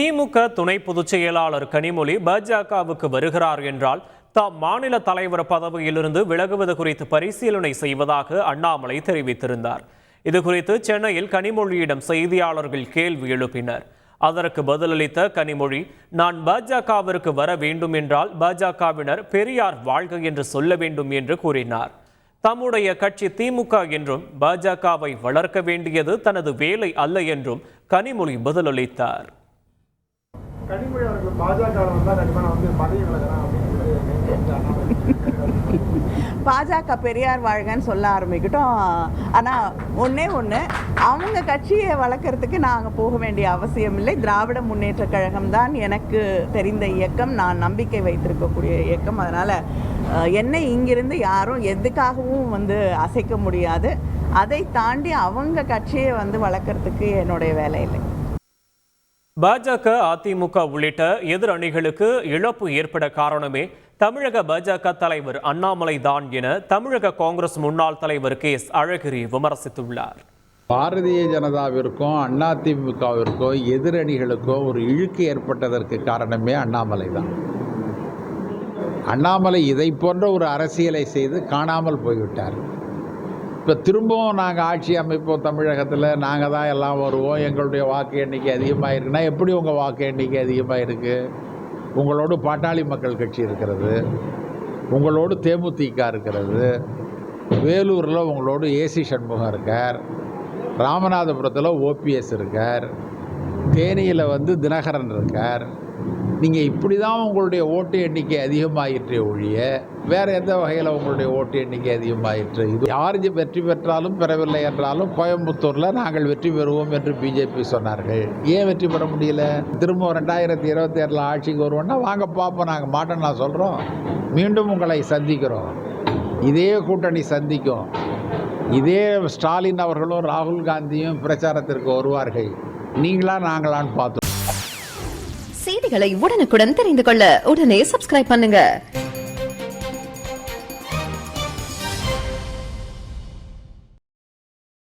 திமுக துணை பொதுச் செயலாளர் கனிமொழி பாஜகவுக்கு வருகிறார் என்றால் தாம் மாநில தலைவர் பதவியிலிருந்து விலகுவது குறித்து பரிசீலனை செய்வதாக அண்ணாமலை தெரிவித்திருந்தார். இதுகுறித்து சென்னையில் கனிமொழியிடம் செய்தியாளர்கள் கேள்வி எழுப்பினர். அதற்கு பதிலளித்த கனிமொழி, நான் பாஜகவிற்கு வர வேண்டும் என்றால் பாஜகவினர் பெரியார் வாழ்க என்று சொல்ல வேண்டும் என்று கூறினார். தம்முடைய கட்சி திமுக என்றும் பாஜகவை வளர்க்க வேண்டியது தனது வேலை அல்ல என்றும் கனிமொழி பதிலளித்தார். கனிமொழி அவர்கள் பாஜக பதவி விலகலாம் பாஜக பெரியார் வாழ்கன்னு சொல்ல ஆரம்பிக்கிட்டோம். ஆனால் ஒன்று அவங்க கட்சியை வளர்க்குறதுக்கு நாங்கள் போக வேண்டிய அவசியம் இல்லை. திராவிட முன்னேற்ற கழகம் தான் எனக்கு தெரிந்த இயக்கம், நான் நம்பிக்கை வைத்திருக்கக்கூடிய இயக்கம். அதனால் என்னை இங்கிருந்து யாரும் எதுக்காகவும் அசைக்க முடியாது. அதை தாண்டி அவங்க கட்சியை வளர்க்குறதுக்கு என்னுடைய வேலை இல்லை. பாஜக, அதிமுக உள்ளிட்ட எதிர் அணிகளுக்கு இழப்பு ஏற்பட காரணமே தமிழக பாஜக தலைவர் அண்ணாமலை தான் என தமிழக காங்கிரஸ் முன்னாள் தலைவர் KS அழகிரி விமர்சித்துள்ளார். பாரதிய ஜனதாவிற்கும் அதிமுகவிற்கும் எதிரணிகளுக்கும் ஒரு இழுக்கு ஏற்பட்டதற்கு காரணமே அண்ணாமலை தான். அண்ணாமலை இதை போன்ற ஒரு அரசியலை செய்து காணாமல் போய்விட்டார். இப்போ திரும்பவும் நாங்கள் ஆட்சி அமைப்போம், தமிழகத்தில் நாங்கள் தான் எல்லாம் வருவோம், எங்களுடைய வாக்கு எண்ணிக்கை அதிகமாக இருக்குன்னா எப்படி உங்கள் வாக்கு எண்ணிக்கை அதிகமாக இருக்குது? உங்களோடு பாட்டாளி மக்கள் கட்சி இருக்கிறது, உங்களோடு தேமுதிக இருக்கிறது, வேலூரில் உங்களோடு AC சண்முகம் இருக்கார், ராமநாதபுரத்தில் OPS இருக்கார், தேனியில் தினகரன் இருக்கார். நீங்கள் இப்படி தான் உங்களுடைய ஓட்டு எண்ணிக்கை அதிகமாயிற்றே ஒழிய வேறு எந்த வகையில் உங்களுடைய ஓட்டு எண்ணிக்கை அதிகமாயிற்று? இது யார் வெற்றி பெற்றாலும் பெறவில்லை என்றாலும் கோயம்புத்தூரில் நாங்கள் வெற்றி பெறுவோம் என்று BJP சொன்னார்கள். ஏன் வெற்றி பெற முடியல? திரும்ப 2027 ஆட்சிக்கு வருவோம்னா வாங்க பார்ப்போம். நாங்கள் மாட்டோம் நான் சொல்கிறோம். மீண்டும் உங்களை சந்திக்கிறோம். இதே கூட்டணி சந்திக்கும். இதே ஸ்டாலின் அவர்களும் ராகுல் காந்தியும் பிரச்சாரத்திற்கு வருவார்கள். நீங்களா நாங்களான்னு பார்த்தோம். செய்திகளை உடனுக்குடன் தெரிந்து கொள்ள உடனே சப்ஸ்கிரைப் பண்ணுங்க.